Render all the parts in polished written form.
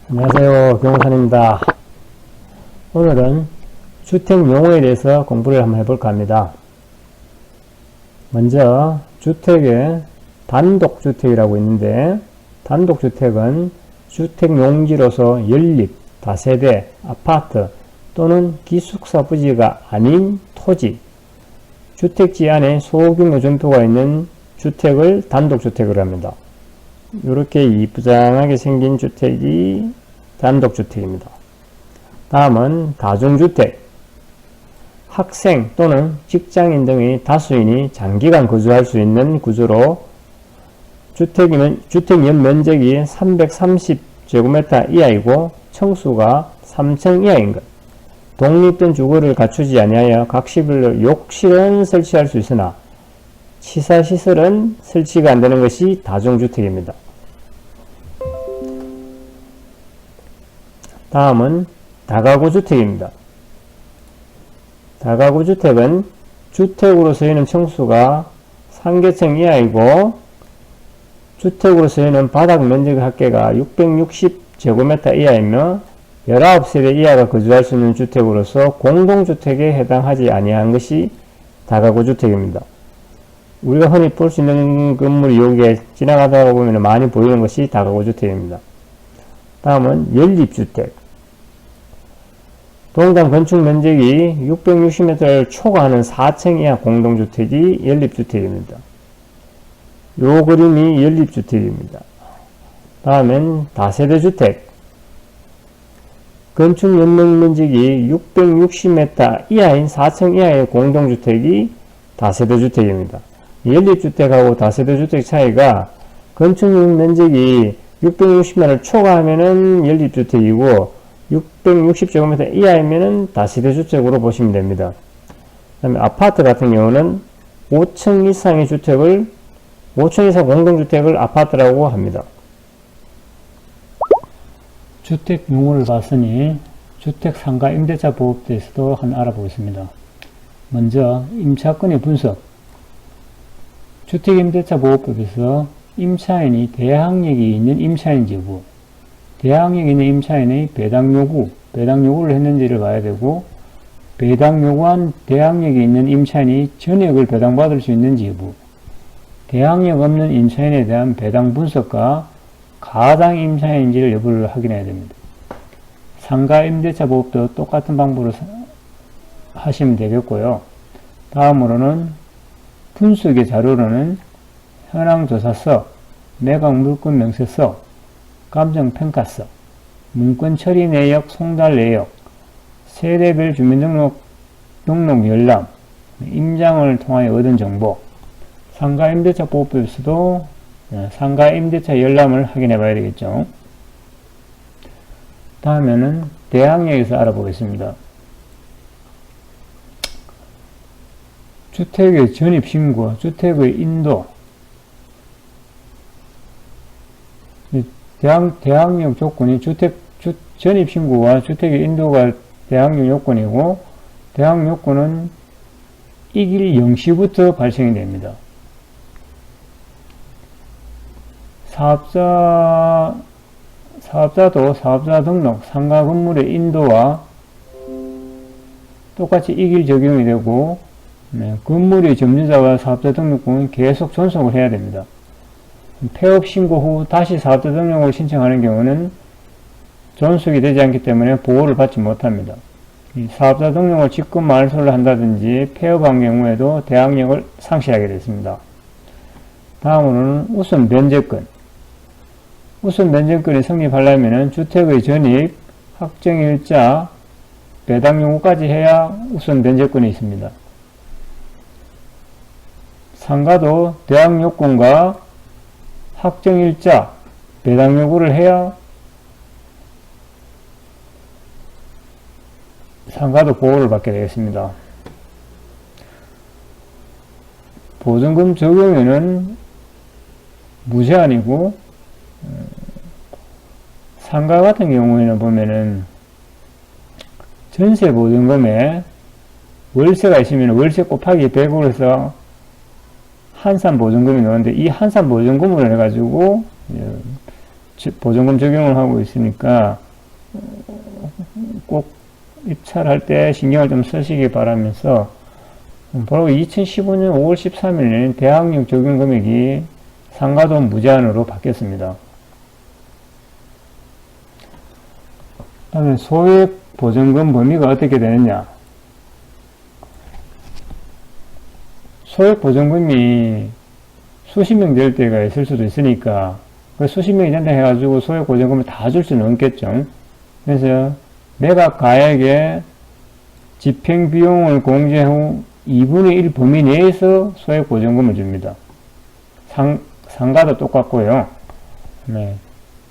안녕하세요. 경호선입니다. 오늘은 주택용어에 대해서 공부를 한번 해볼까 합니다. 먼저 주택에 단독주택이라고 있는데, 단독주택은 주택용지로서 연립, 다세대, 아파트 또는 기숙사 부지가 아닌 토지, 주택지 안에 소규모 점포가 있는 주택을 단독주택으로 합니다. 이렇게 이쁘장하게 생긴 주택이 단독주택입니다. 다음은 다중주택. 학생 또는 직장인 등의 다수인이 장기간 거주할 수 있는 구조로 주택 연면적이 330제곱미터 이하이고 층수가 3층 이하인 것. 독립된 주거를 갖추지 아니하여 각시별로 욕실은 설치할 수 있으나 치사시설은 설치가 안 되는 것이 다중주택입니다. 다음은 다가구주택입니다. 다가구주택은 주택으로 서있는 층수가 3개층 이하이고 주택으로 서있는 바닥 면적 합계가 660제곱미터 이하이며 19세대 이하가 거주할 수 있는 주택으로서 공동주택에 해당하지 아니한 것이 다가구주택입니다. 우리가 흔히 볼 수 있는 건물이 여기에 지나가다 보면 많이 보이는 것이 다가구주택입니다. 다음은 연립주택. 동당 건축 면적이 660m를 초과하는 4층 이하 공동주택이 연립주택입니다. 요 그림이 연립주택입니다. 다음엔 다세대주택. 건축 연면 면적이 660m 이하인 4층 이하의 공동주택이 다세대주택입니다. 연립주택하고 다세대주택 차이가 건축 면적이 660m를 초과하면은 연립주택이고 660제곱미터 이하이면은 다세대주택으로 보시면 됩니다. 그 다음에 아파트 같은 경우는 5층 이상의 주택을 5층 이상 공동주택을 아파트라고 합니다. 주택 용어를 봤으니 주택 상가 임대차 보호법에 대해서도 한번 알아보겠습니다. 먼저 임차권의 분석. 주택 임대차 보호법에서 임차인이 대항력이 있는 임차인지 여부, 대항력이 있는 임차인의 배당 요구를 했는지를 봐야 되고, 배당 요구한 대항력이 있는 임차인이 전액을 배당받을 수 있는지 여부, 대항력 없는 임차인에 대한 배당 분석과 가당 임차인인지를 여부를 확인해야 됩니다. 상가 임대차 보호법도 똑같은 방법으로 하시면 되겠고요. 다음으로는 분석의 자료로는 현황조사서, 매각물건 명세서, 감정평가서, 문건 처리 내역, 송달 내역, 세대별 주민등록 열람, 임장을 통하여 얻은 정보, 상가 임대차 보호법에서도 상가 임대차 열람을 확인해 봐야 되겠죠. 다음에는 대항력에서 알아보겠습니다. 주택의 전입신고, 주택의 인도, 대항력 조건이 전입신고와 주택의 인도가 대항력 요건이고, 대항력 요건은 이길 0시부터 발생이 됩니다. 사업자도 사업자 등록, 상가 건물의 인도와 똑같이 이길 적용이 되고, 건물의 점유자와 사업자 등록금은 계속 존속을 해야 됩니다. 폐업 신고 후 다시 사업자 등록을 신청하는 경우는 존속이 되지 않기 때문에 보호를 받지 못합니다. 사업자 등록을 직권 말소를 한다든지 폐업한 경우에도 대항력을 상실하게 됐습니다. 다음으로는 우선 면제권. 우선 면제권이 성립하려면 주택의 전입, 확정일자, 배당 요구까지 해야 우선 면제권이 있습니다. 상가도 대항 요건과 확정일자, 배당 요구를 해야 상가도 보호를 받게 되겠습니다. 보증금 적용에는 무제한이고, 상가 같은 경우에는 보면은 전세 보증금에 월세가 있으면 월세 곱하기 100으로 해서 한산 보증금이 나오는데, 이 한산 보증금으로 해가지고 보증금 적용을 하고 있으니까 꼭 입찰할 때 신경을 좀 쓰시기 바라면서, 바로 2015년 5월 13일 대항력 적용 금액이 상가도 무제한으로 바뀌었습니다. 다음에 소액 보증금 범위가 어떻게 되느냐. 소액 보증금이 수십 명 될 때가 있을 수도 있으니까 그 수십 명이 된다 해가지고 소액 보증금을 다 줄 수는 없겠죠. 그래서 매각 가액의 집행 비용을 공제 후 2분의 1 범위 내에서 소액 보증금을 줍니다. 상가도 똑같고요. 네.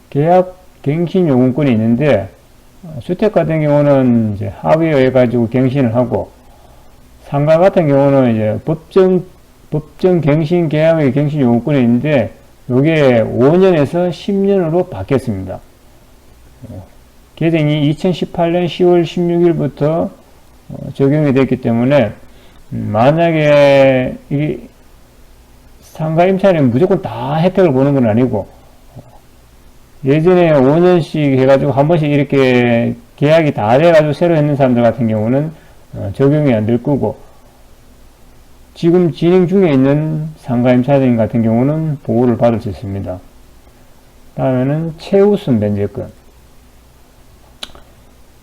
계약 갱신 요금권이 있는데, 주택 같은 경우는 이제 합의해 가지고 갱신을 하고, 상가 같은 경우는 이제 법정 갱신 계약의 갱신 요금권이 있는데, 요게 5년에서 10년으로 바뀌었습니다. 개정이 2018년 10월 16일부터 적용이 됐기 때문에, 만약에 이 상가 임차인은 무조건 다 혜택을 보는 건 아니고, 예전에 5년씩 해가지고 한 번씩 이렇게 계약이 다 돼가지고 새로 했는 사람들 같은 경우는 적용이 안 될 거고, 지금 진행 중에 있는 상가 임차인 같은 경우는 보호를 받을 수 있습니다. 다음에는 최우선 변제권.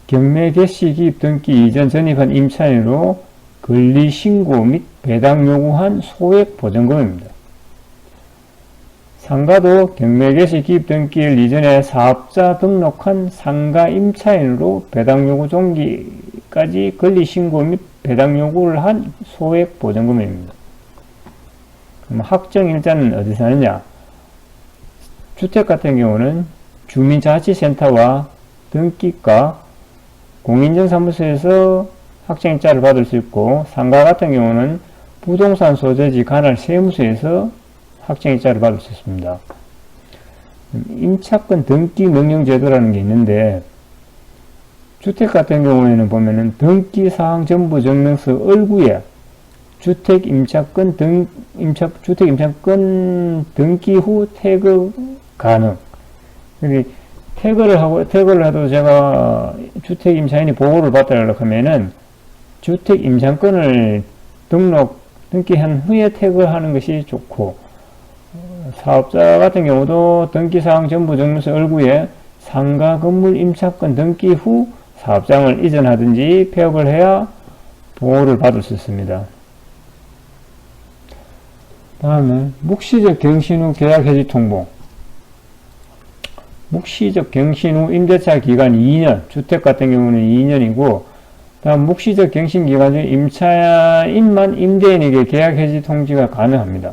경매 개시 기입 등기 이전 전입한 임차인으로 권리 신고 및 배당 요구한 소액 보증금입니다. 상가도 경매 개시 기입 등기일 이전에 사업자 등록한 상가 임차인으로 배당 요구 종기까지 권리 신고 및 배당 요구를 한 소액 보증금입니다. 그럼 확정일자는 어디서 하느냐? 주택 같은 경우는 주민자치센터와 등기과 공인정사무소에서 확정일자를 받을 수 있고, 상가 같은 경우는 부동산 소재지 관할 세무서에서 확정일자를 받을 수 있습니다. 임차권 등기 명령 제도라는 게 있는데, 주택 같은 경우에는 보면은 등기사항 전부 증명서 얼구에 주택 임차권 등기 후 태거 가능. 태거를 해도 제가 주택 임차인이 보호를 받으려고 하면은 주택 임차권을 등기한 후에 태거하는 것이 좋고, 사업자 같은 경우도 등기사항 전부 증명서 얼구에 상가 건물 임차권 등기 후 사업장을 이전하든지 폐업을 해야 보호를 받을 수 있습니다. 다음에 묵시적 갱신 후 계약 해지 통보. 묵시적 갱신 후 임대차 기간 2년, 주택 같은 경우는 2년이고, 다음 묵시적 갱신 기간 중 임차인만 임대인에게 계약 해지 통지가 가능합니다.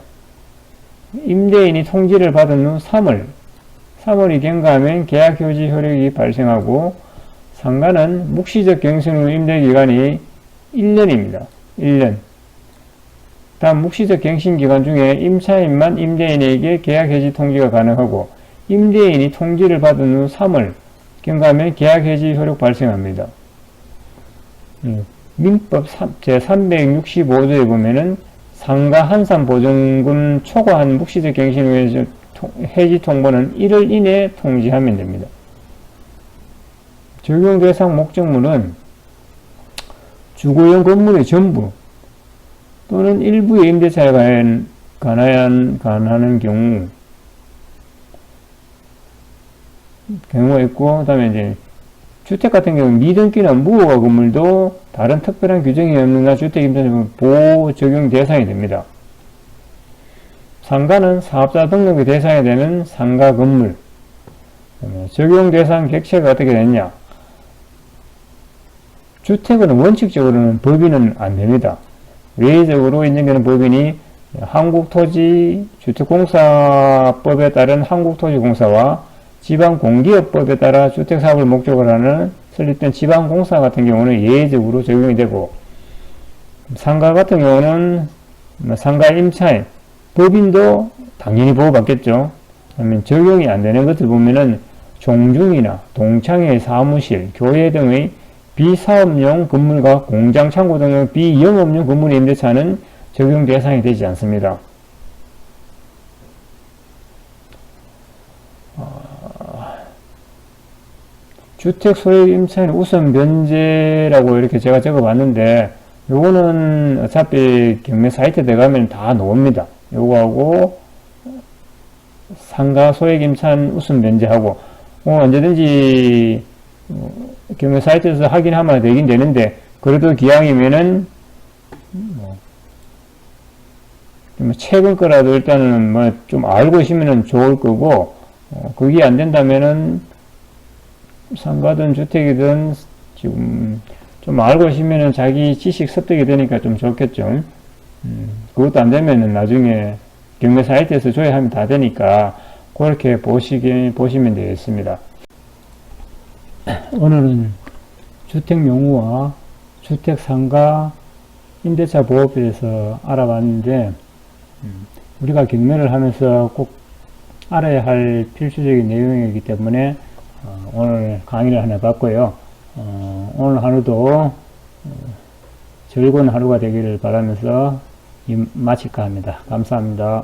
임대인이 통지를 받은 후 3월이 경과하면 계약 해지 효력이 발생하고, 상가는 묵시적 갱신 후 임대 기간이 1년입니다. 1년. 다음 묵시적 갱신 기간 중에 임차인만 임대인에게 계약 해지 통지가 가능하고, 임대인이 통지를 받은 후 3월 경과하면 계약 해지 효력 발생합니다. 민법 제365조에 보면은 상가 한산 보증금 초과한 묵시적 갱신 후에 해지 통보는 1월 이내에 통지하면 됩니다. 적용 대상 목적물은 주거용 건물의 전부 또는 일부의 임대차에 관하는 경우가 있고, 그 다음에 이제 주택 같은 경우는 미등기나 무허가 건물도 다른 특별한 규정이 없는 주택 임대차는 보호 적용 대상이 됩니다. 상가는 사업자 등록의 대상이 되는 상가 건물. 적용 대상 객체가 어떻게 되느냐? 주택은 원칙적으로는 법인은 안 됩니다. 외적으로 인정되는 법인이 한국토지주택공사법에 따른 한국토지공사와 지방공기업법에 따라 주택사업을 목적으로 하는 설립된 지방공사 같은 경우는 예외적으로 적용이 되고, 상가 같은 경우는 상가 임차인, 법인도 당연히 보호받겠죠. 그러면 적용이 안 되는 것들 보면은 종중이나 동창회 사무실, 교회 등의 비사업용 건물과 공장, 창고 등의 비영업용 건물의 임대차는 적용 대상이 되지 않습니다. 주택 소유 임차인 우선 변제라고 이렇게 제가 적어 봤는데, 요거는 어차피 경매 사이트에 들어가면 다 나옵니다. 요거하고 상가 소액 임차인 우선 변제하고, 언제든지 경매 사이트에서 확인하면 되긴 되는데, 그래도 기왕이면은 최근 거라도 일단은 뭐 좀 알고 있으면 좋을 거고, 그게 안 된다면은 상가든 주택이든 지금 좀 알고 있으면은 자기 지식 습득이 되니까 좀 좋겠죠. 그것도 안 되면은 나중에 경매 사이트에서 조회하면 다 되니까 그렇게 보시면 되겠습니다. 오늘은 주택 용어와 주택 상가 임대차 보호법에 대해서 알아봤는데, 우리가 경매를 하면서 꼭 알아야 할 필수적인 내용이기 때문에 오늘 강의를 하나 봤고요. 오늘 하루도 즐거운 하루가 되기를 바라면서 마칠까 합니다. 감사합니다.